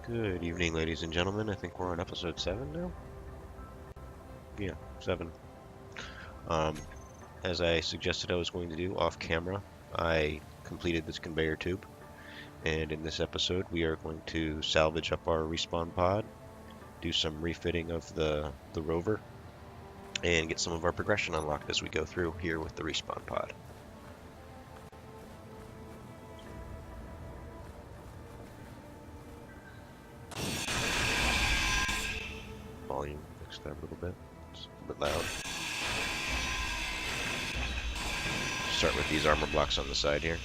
Good evening, ladies and gentlemen. I think we're on episode 7 now? Yeah, 7. Um, as I suggested I was going to do off camera, I completed this conveyor tube, and in this episode we are going to salvage up our respawn pod, do some refitting of the rover, and get some of our progression unlocked as we go through here with the respawn pod. Volume, fix that a little bit. It's a bit loud. Start with these armor blocks on the side here.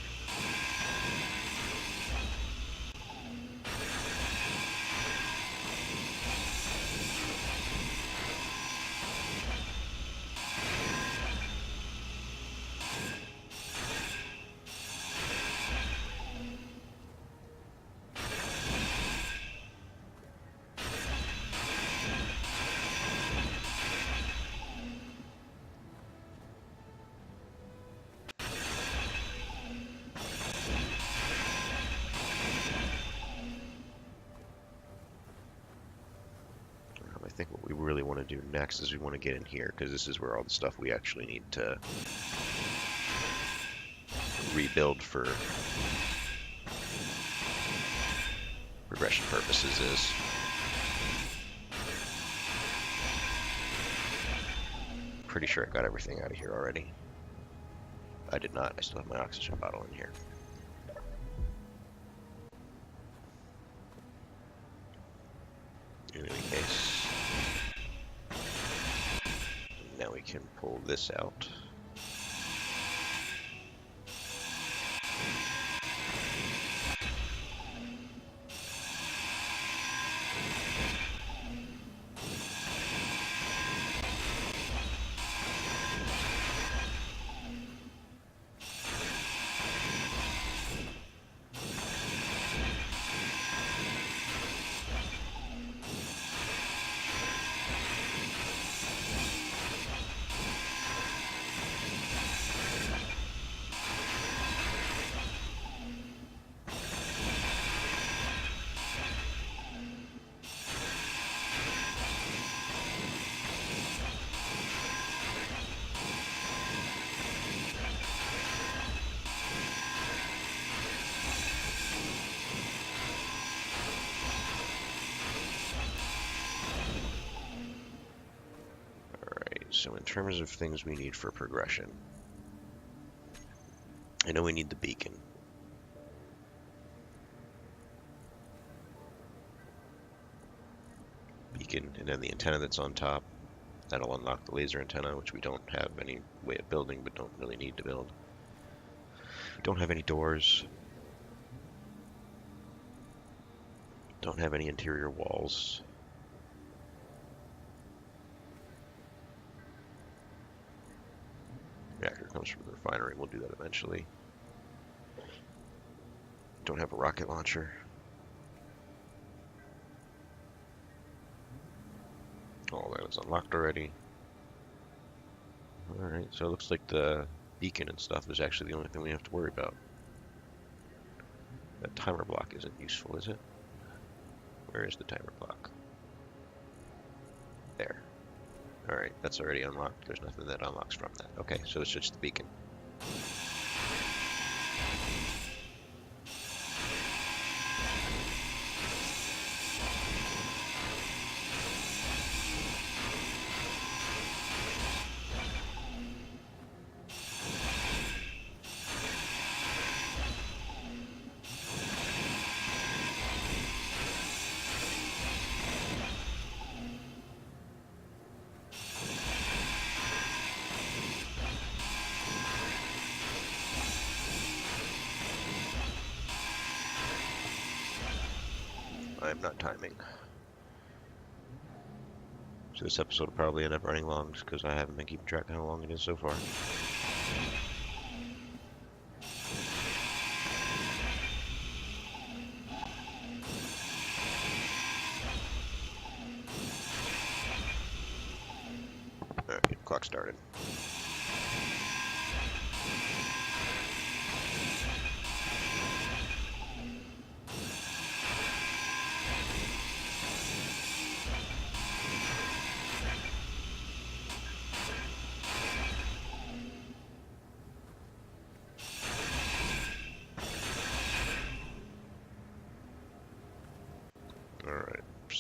I think what we really want to do next is we want to get in here, because this is where all the stuff we actually need to rebuild for progression purposes is. Pretty sure I got everything out of here already. I did not. I still have my oxygen bottle in here. In any case, now we can pull this out. So in terms of things we need for progression, I know we need the beacon. And then the antenna that's on top. That'll unlock the laser antenna, which we don't have any way of building, but don't really need to build. We don't have any doors. Don't have any interior walls. Reactor comes from the refinery. We'll do that eventually. Don't have a rocket launcher. All that is unlocked already. Alright, so it looks like the beacon and stuff is actually the only thing we have to worry about. That timer block isn't useful, is it? Where is the timer block? There. Alright, that's already unlocked. There's nothing that unlocks from that. Okay, so it's just the beacon. I'm not timing. So this episode will probably end up running long just because I haven't been keeping track of how long it is so far. Alright, clock started.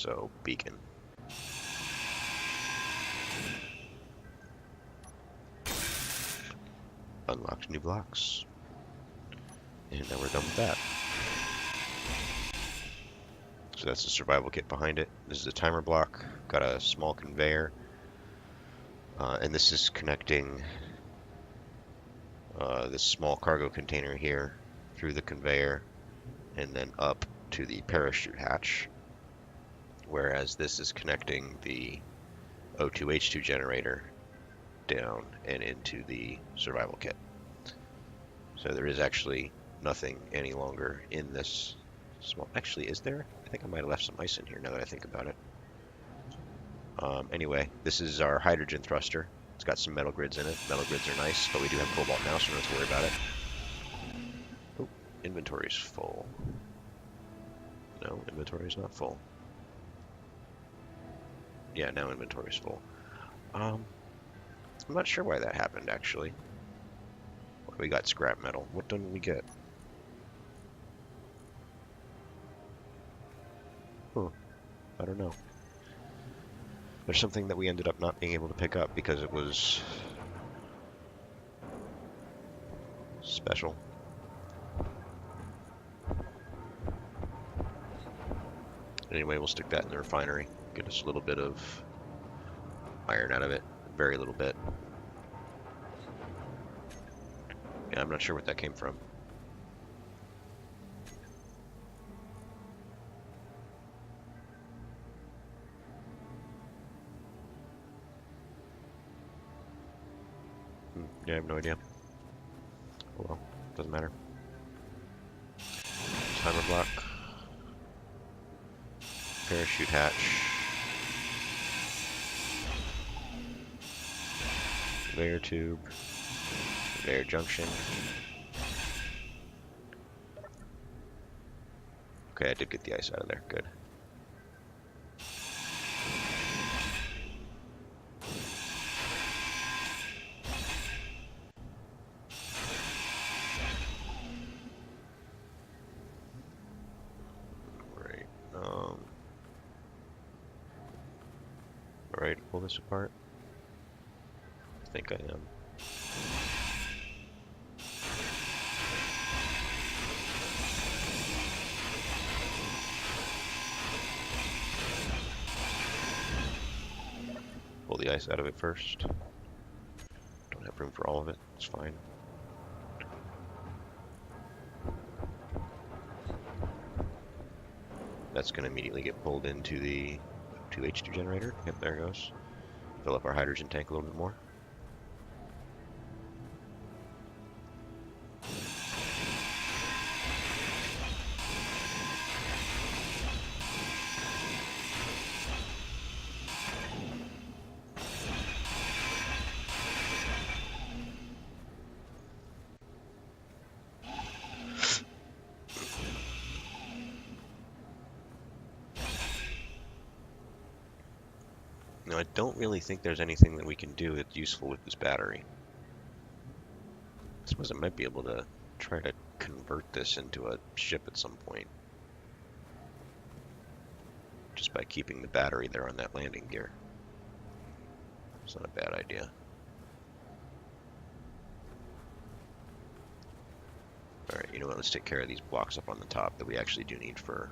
So, beacon. Unlocked new blocks. And now we're done with that. So that's the survival kit behind it. This is a timer block. Got a small conveyor. And this is connecting this small cargo container here through the conveyor and then up to the parachute hatch. Whereas this is connecting the O2H2 generator down and into the survival kit. So there is actually nothing any longer in this small... Actually, is there? I think I might have left some ice in here now that I think about it. Anyway, this is our hydrogen thruster. It's got some metal grids in it. Metal grids are nice, but we do have cobalt now, so we don't have to worry about it. Oh, inventory's full. No, inventory's not full. Yeah, now inventory's full. I'm not sure why that happened, actually. We got scrap metal. What didn't we get? Huh. I don't know. There's something that we ended up not being able to pick up because it was special. Anyway, we'll stick that in the refinery. Get us a little bit of iron out of it. Very little bit. Yeah, I'm not sure what that came from. Yeah, I have no idea. Oh well, doesn't matter. Timer block. Parachute hatch. Conveyor tube. Conveyor junction. Okay, I did get the ice out of there. Good. Alright, pull this apart. I think I am. Pull the ice out of it first. Don't have room for all of it, it's fine. That's going to immediately get pulled into the 2H2 generator. Yep, there it goes. Fill up our hydrogen tank a little bit more. Now, I don't really think there's anything that we can do that's useful with this battery. I suppose I might be able to try to convert this into a ship at some point. Just by keeping the battery there on that landing gear. It's not a bad idea. Alright, you know what, let's take care of these blocks up on the top that we actually do need for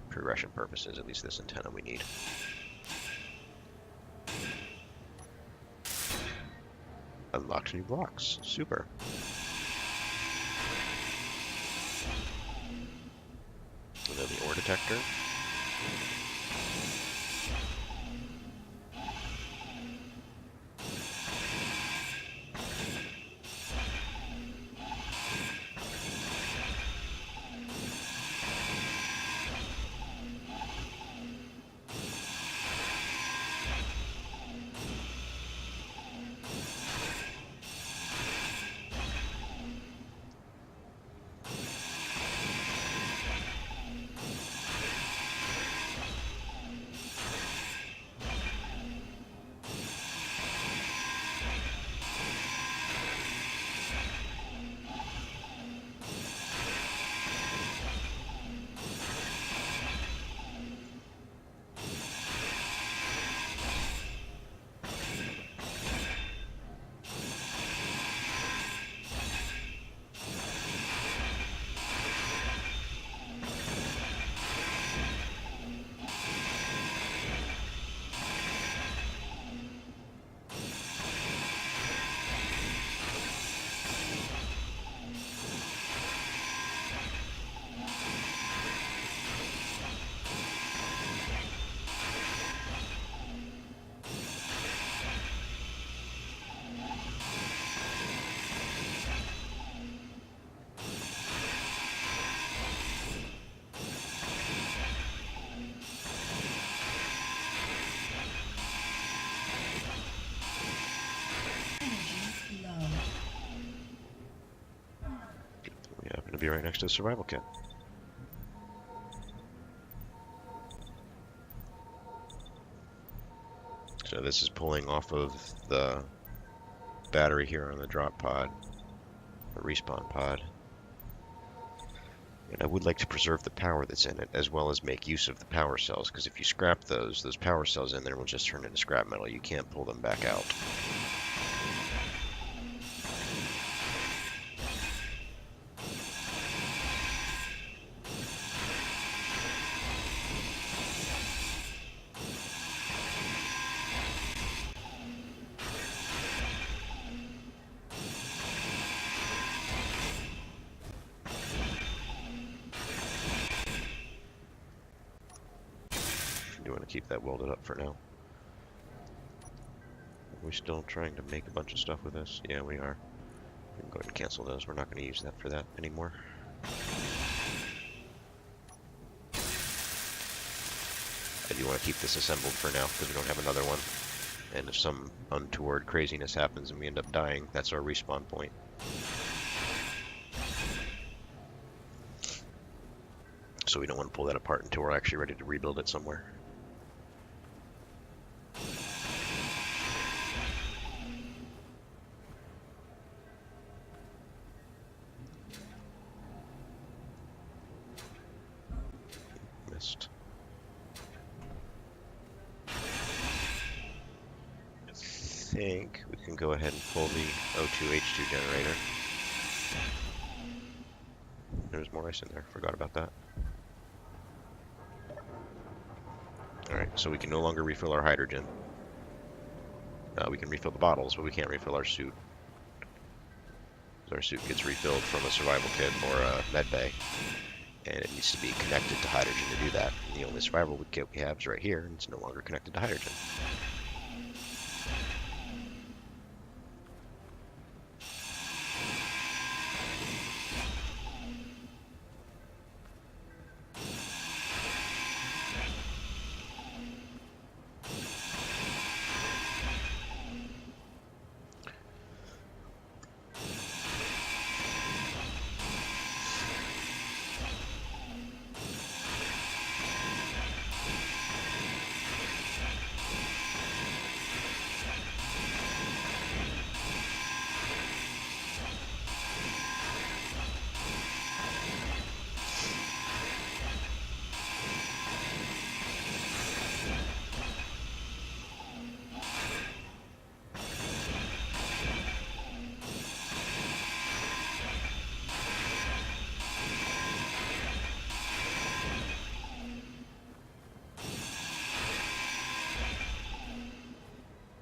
progression purposes, at least this antenna we need. Unlocked new blocks. Super. And then the ore detector. Gonna be right next to the survival kit. So this is pulling off of the battery here on the drop pod, the respawn pod. And I would like to preserve the power that's in it, as well as make use of the power cells, because if you scrap those power cells in there will just turn into scrap metal. You can't pull them back out. Do you want to keep that welded up for now? Are we still trying to make a bunch of stuff with this? Yeah, we are. We can go ahead and cancel those. We're not going to use that for that anymore. I do want to keep this assembled for now because we don't have another one. And if some untoward craziness happens and we end up dying, that's our respawn point. So we don't want to pull that apart until we're actually ready to rebuild it somewhere. Missed. I think we can go ahead and pull the O2H2 generator. There's more ice in there. Forgot about that. Alright, so we can no longer refill our hydrogen. We can refill the bottles, but we can't refill our suit. Our suit gets refilled from a survival kit or a med bay, and it needs to be connected to hydrogen to do that. And the only survival kit we have is right here, and it's no longer connected to hydrogen.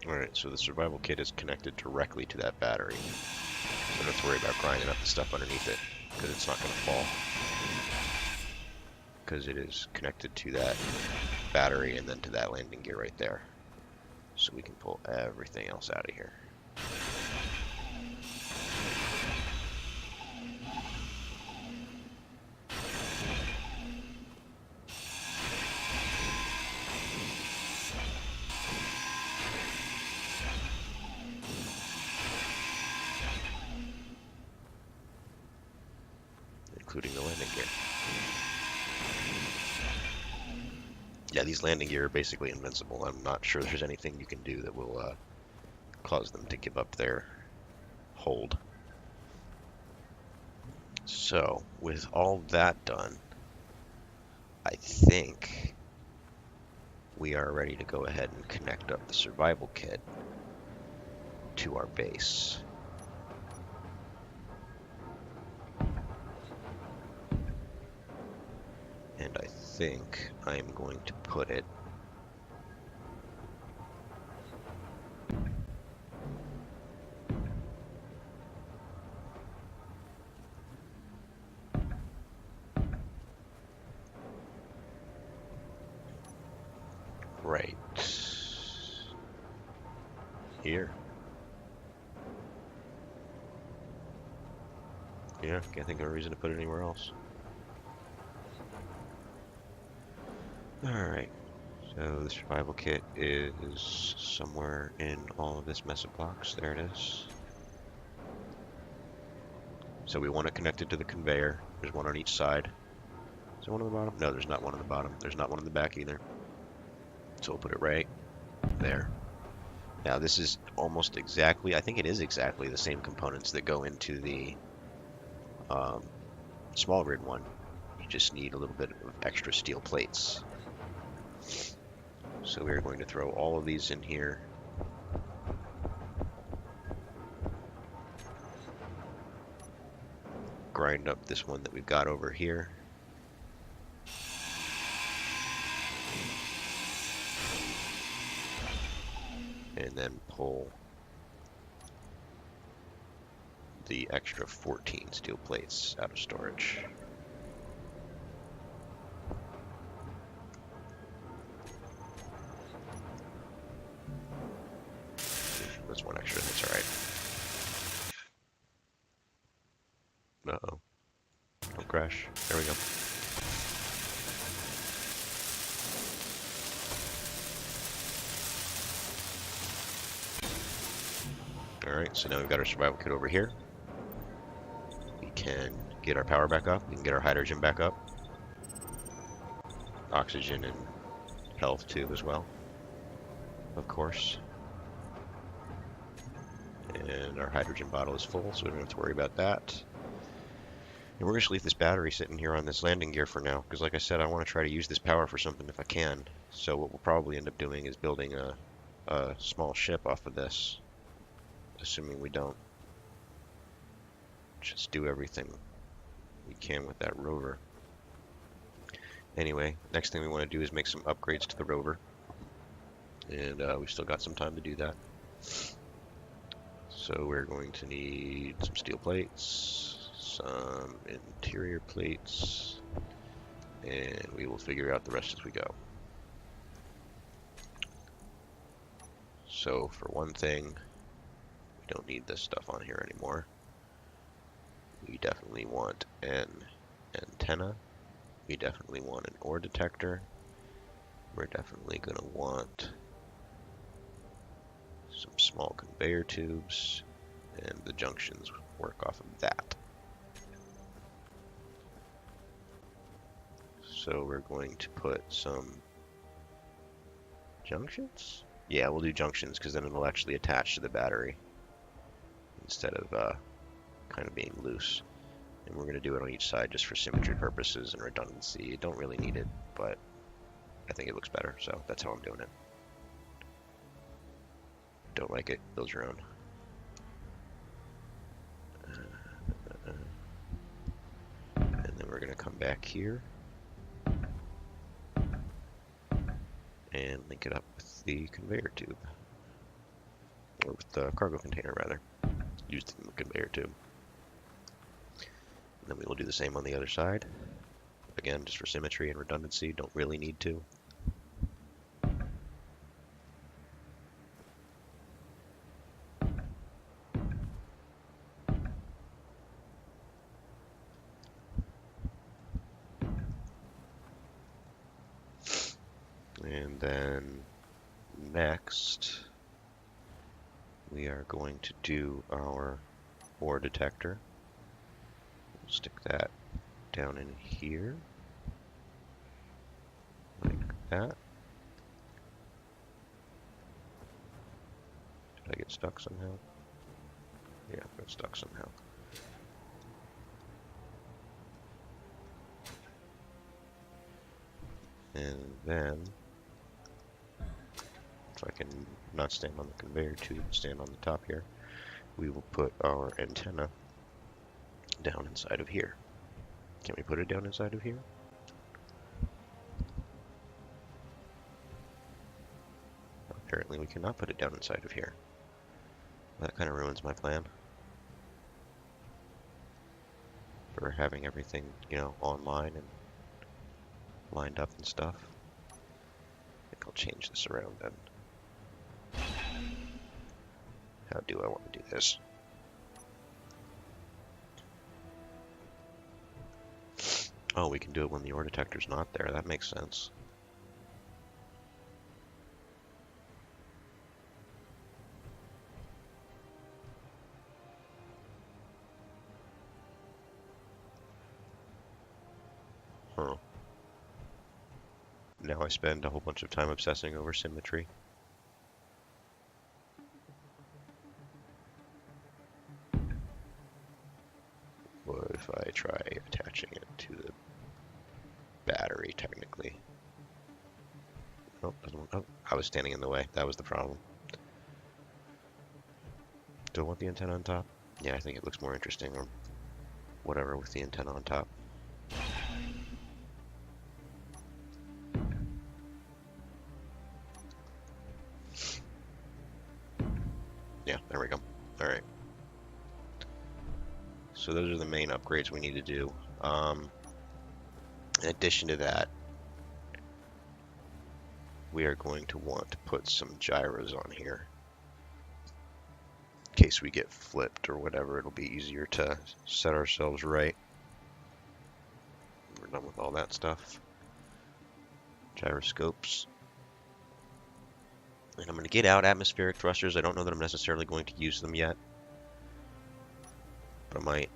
Alright, so the survival kit is connected directly to that battery. So don't have to worry about grinding up the stuff underneath it, because it's not going to fall. Because it is connected to that battery and then to that landing gear right there. So we can pull everything else out of here. Including the landing gear. Yeah, these landing gear are basically invincible. I'm not sure there's anything you can do that will cause them to give up their hold. So, with all that done, I think we are ready to go ahead and connect up the survival kit to our base. And I think I'm going to put it right here. Yeah, can't think of a reason to put it anywhere else. Alright, so the survival kit is somewhere in all of this mess of blocks. There it is. So we want it connected to the conveyor. There's one on each side. Is there one on the bottom? No, there's not one on the bottom. There's not one in the back either. So we'll put it right there. Now this is almost exactly, I think it is exactly the same components that go into the small grid one. You just need a little bit of extra steel plates. So we're going to throw all of these in here. Grind up this one that we've got over here. And then pull the extra 14 steel plates out of storage. That's one extra, that's alright. Uh-oh. Don't crash. There we go. Alright, so now we've got our survival kit over here. We can get our power back up. We can get our hydrogen back up. Oxygen and health too as well, of course. And our hydrogen bottle is full, so we don't have to worry about that. And we're going to leave this battery sitting here on this landing gear for now, because like I said, I want to try to use this power for something if I can. So what we'll probably end up doing is building a small ship off of this, assuming we don't just do everything we can with that rover. Anyway, next thing we want to do is make some upgrades to the rover, and we've still got some time to do that. So we're going to need some steel plates, some interior plates, and we will figure out the rest as we go. So for one thing, we don't need this stuff on here anymore. We definitely want an antenna. We definitely want an ore detector. We're definitely going to want some small conveyor tubes, and the junctions work off of that. So we're going to put some junctions? Yeah, we'll do junctions because then it'll actually attach to the battery instead of kind of being loose. And we're going to do it on each side just for symmetry purposes and redundancy. You don't really need it, but I think it looks better, so that's how I'm doing it. Don't like it, build your own. And then we're going to come back here and link it up with the conveyor tube. Or with the cargo container, rather. Use the conveyor tube. And then we will do the same on the other side. Again, just for symmetry and redundancy, don't really need to. And then next, we are going to do our ore detector. We'll stick that down in here, like that. Did I get stuck somehow? Yeah, I got stuck somehow. And then, if I can not stand on the conveyor tube, stand on the top here, we will put our antenna down inside of here. Can we put it down inside of here? Apparently we cannot put it down inside of here. That kind of ruins my plan for having everything, you know, online and lined up and stuff. I think I'll change this around then. How do I want to do this? Oh, we can do it when the ore detector's not there. That makes sense. now I spend a whole bunch of time obsessing over symmetry. What if I try attaching it to the battery, technically? Oh, I was standing in the way. That was the problem. Do I want the antenna on top? Yeah, I think it looks more interesting, or whatever, with the antenna on top. Yeah, there we go. Alright. So those are the main upgrades we need to do. In addition to that, we are going to want to put some gyros on here. In case we get flipped or whatever, it'll be easier to set ourselves right. We're done with all that stuff. Gyroscopes. And I'm going to get out atmospheric thrusters. I don't know that I'm necessarily going to use them yet, but I might.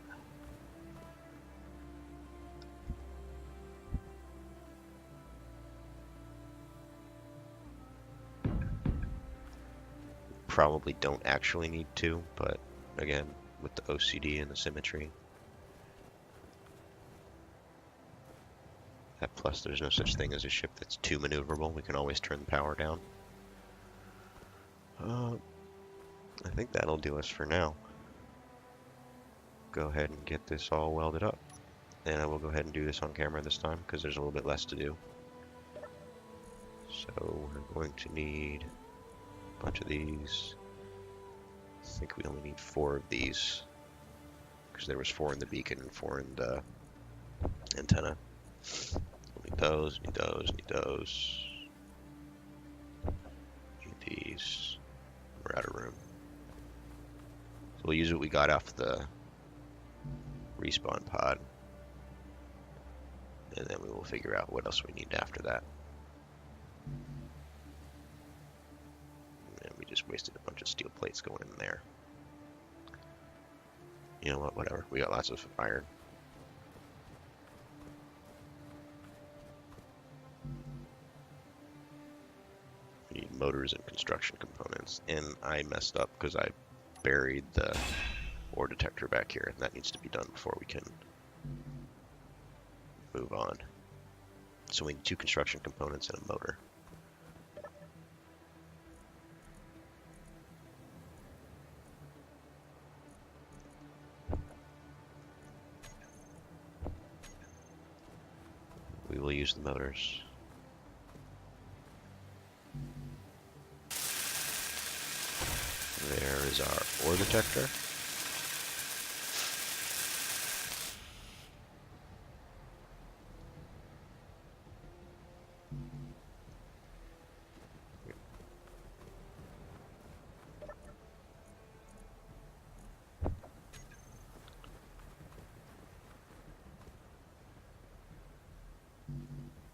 Probably don't actually need to, but again, with the OCD and the symmetry. That plus there's no such thing as a ship that's too maneuverable. We can always turn the power down. I think that'll do us for now. Go ahead and get this all welded up. And I will go ahead and do this on camera this time because there's a little bit less to do. So we're going to need a bunch of these. I think we only need 4 of these because there was 4 in the beacon and 4 in the antenna. Need those, need those, need those. Need these. We're out of room. So we'll use what we got off the respawn pod. And then we will figure out what else we need after that. And we just wasted a bunch of steel plates going in there. You know what, whatever. We got lots of iron. We need motors and construction components. And I messed up because I buried the ore detector back here, and that needs to be done before we can move on. So we need 2 construction components and a motor. We will use the motors. There is our ore detector.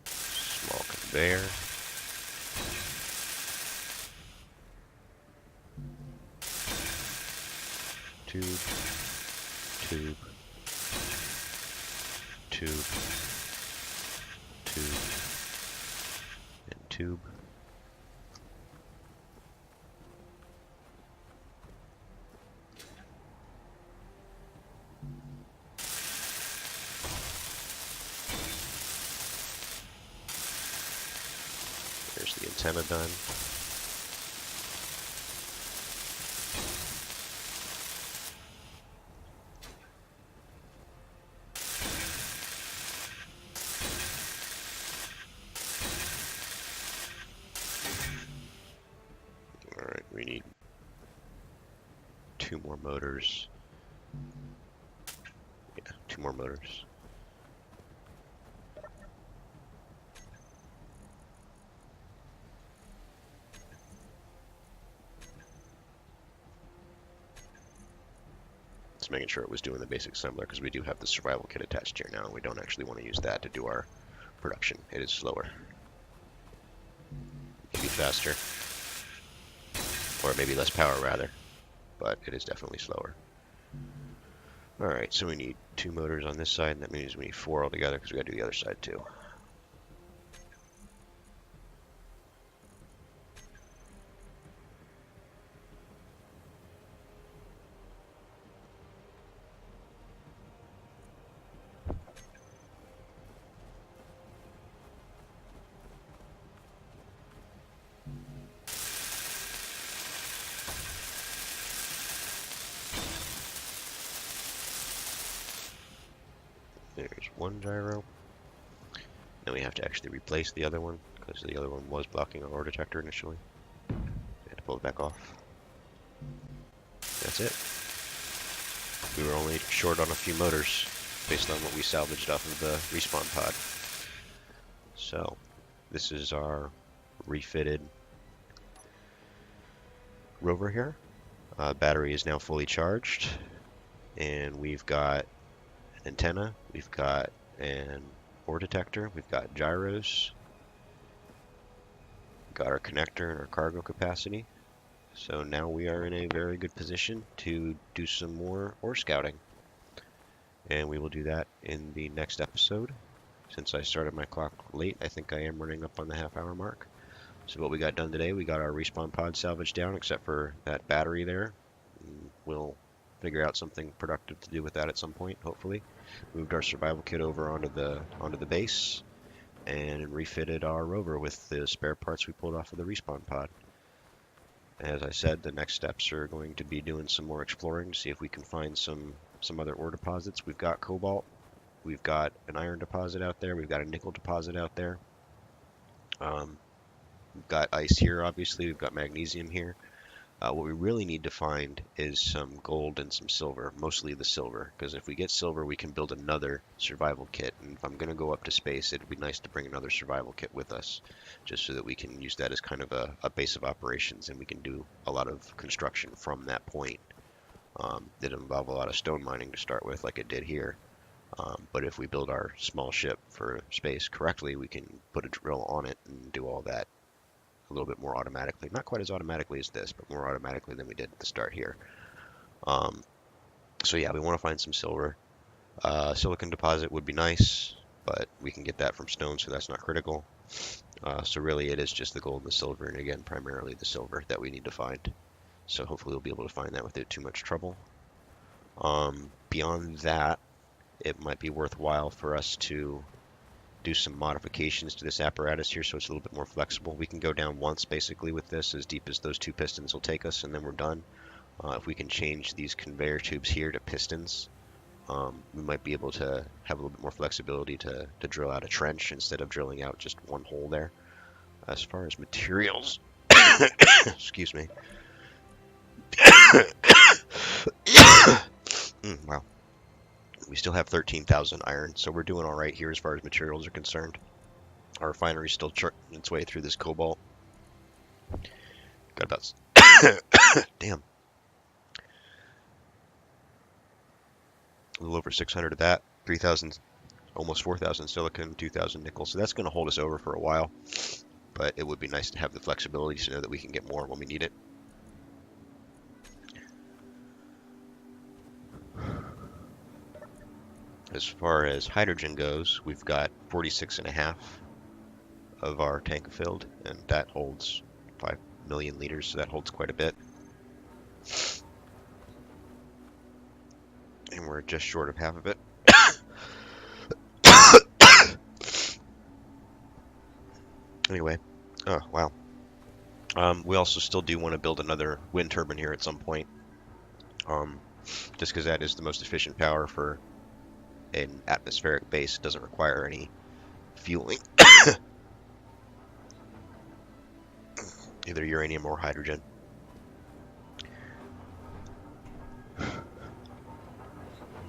Small conveyor. Tube, tube, tube, tube, and tube. There's the antenna done. Alright, we need 2 more motors. Yeah, 2 more motors. Just making sure it was doing the basic assembler because we do have the survival kit attached here now, and we don't actually want to use that to do our production. It is slower. It can be faster. Or maybe less power rather, but it is definitely slower. Alright, so we need 2 motors on this side, and that means we need 4 altogether because we gotta do the other side too. There's one gyro. Then we have to actually replace the other one because the other one was blocking our ore detector initially. We had to pull it back off. That's it. We were only short on a few motors based on what we salvaged off of the respawn pod. So, this is our refitted rover here. Battery is now fully charged, and we've got an antenna, we've got an ore detector, we've got gyros, we've got our connector and our cargo capacity. So now we are in a very good position to do some more ore scouting. And we will do that in the next episode. Since I started my clock late, I think I am running up on the half-hour mark. So what we got done today, we got our respawn pod salvaged down, except for that battery there. We'll figure out something productive to do with that at some point, hopefully. Moved our survival kit over onto the base, and refitted our rover with the spare parts we pulled off of the respawn pod. As I said, the next steps are going to be doing some more exploring to see if we can find some other ore deposits. We've got cobalt, we've got an iron deposit out there, we've got a nickel deposit out there. We've got ice here, obviously, we've got magnesium here. What we really need to find is some gold and some silver, mostly the silver, because if we get silver, we can build another survival kit. And if I'm going to go up to space, it'd be nice to bring another survival kit with us, just so that we can use that as kind of a base of operations, and we can do a lot of construction from that point. That involve a lot of stone mining to start with, like it did here. But if we build our small ship for space correctly, we can put a drill on it and do all that a little bit more automatically. Not quite as automatically as this, but more automatically than we did at the start here. So yeah, we want to find some silver. Silicon deposit would be nice, but we can get that from stone, so that's not critical. So really it is just the gold and the silver, and again, primarily the silver that we need to find. So hopefully we'll be able to find that without too much trouble. Beyond that, it might be worthwhile for us to do some modifications to this apparatus here so it's a little bit more flexible. We can go down once basically with this, as deep as those two pistons will take us, and then we're done. If we can change these conveyor tubes here to pistons, we might be able to have a little bit more flexibility to drill out a trench instead of drilling out just one hole there. As far as materials, excuse me. Wow. We still have 13,000 iron, so we're doing all right here as far as materials are concerned. Our refinery's still charting its way through this cobalt. Got about damn, a little over 600 of that, 3,000, almost 4,000 silicon, 2,000 nickel. So that's going to hold us over for a while, but it would be nice to have the flexibility to know that we can get more when we need it. As far as hydrogen goes, we've got 46.5 of our tank filled, and that holds 5 million liters, so that holds quite a bit. And we're just short of half of it. Anyway, oh wow. We also still do want to build another wind turbine here at some point, just because that is the most efficient power for an atmospheric base. It doesn't require any fueling, either uranium or hydrogen.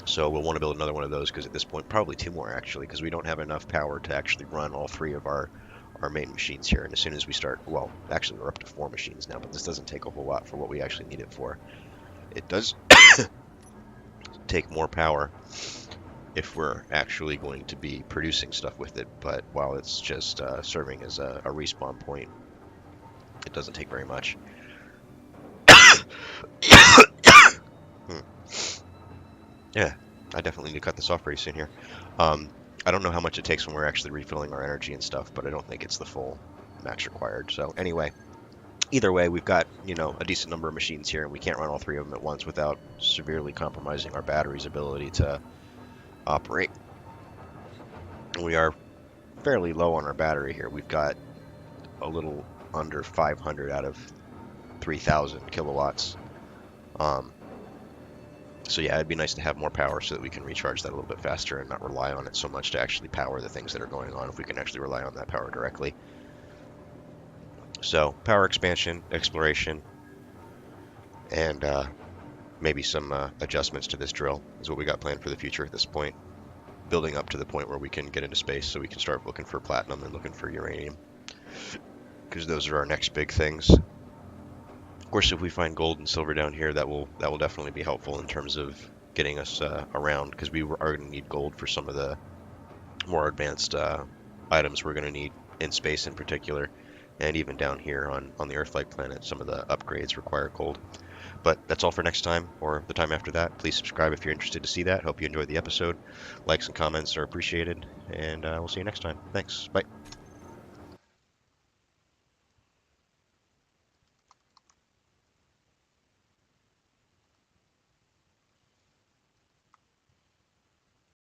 So we'll want to build another one of those, because at this point, probably two more actually, because we don't have enough power to actually run all three of our main machines here. And as soon as we start, well, actually we're up to 4 machines now, but this doesn't take a whole lot for what we actually need it for. It does take more power if we're actually going to be producing stuff with it, but while it's just serving as a respawn point, it doesn't take very much. Yeah, I definitely need to cut this off pretty soon here. I don't know how much it takes when we're actually refilling our energy and stuff, but I don't think it's the full max required. So anyway, either way, we've got, you know, a decent number of machines here, and we can't run all 3 of them at once without severely compromising our battery's ability to operate. We are fairly low on our battery here. We've got a little under 500 out of 3,000 kilowatts. So yeah, it'd be nice to have more power so that we can recharge that a little bit faster and not rely on it so much to actually power the things that are going on if we can actually rely on that power directly. So power expansion, exploration, and maybe some adjustments to this drill is what we got planned for the future at this point. Building up to the point where we can get into space so we can start looking for platinum and looking for uranium, because those are our next big things. Of course, if we find gold and silver down here, that will definitely be helpful in terms of getting us around, because we are going to need gold for some of the more advanced items we're going to need in space in particular, and even down here on the Earth-like planet, some of the upgrades require gold. But that's all for next time or the time after that. Please subscribe if you're interested to see that. Hope you enjoyed the episode. Likes and comments are appreciated, and we'll see you next time. Thanks. Bye.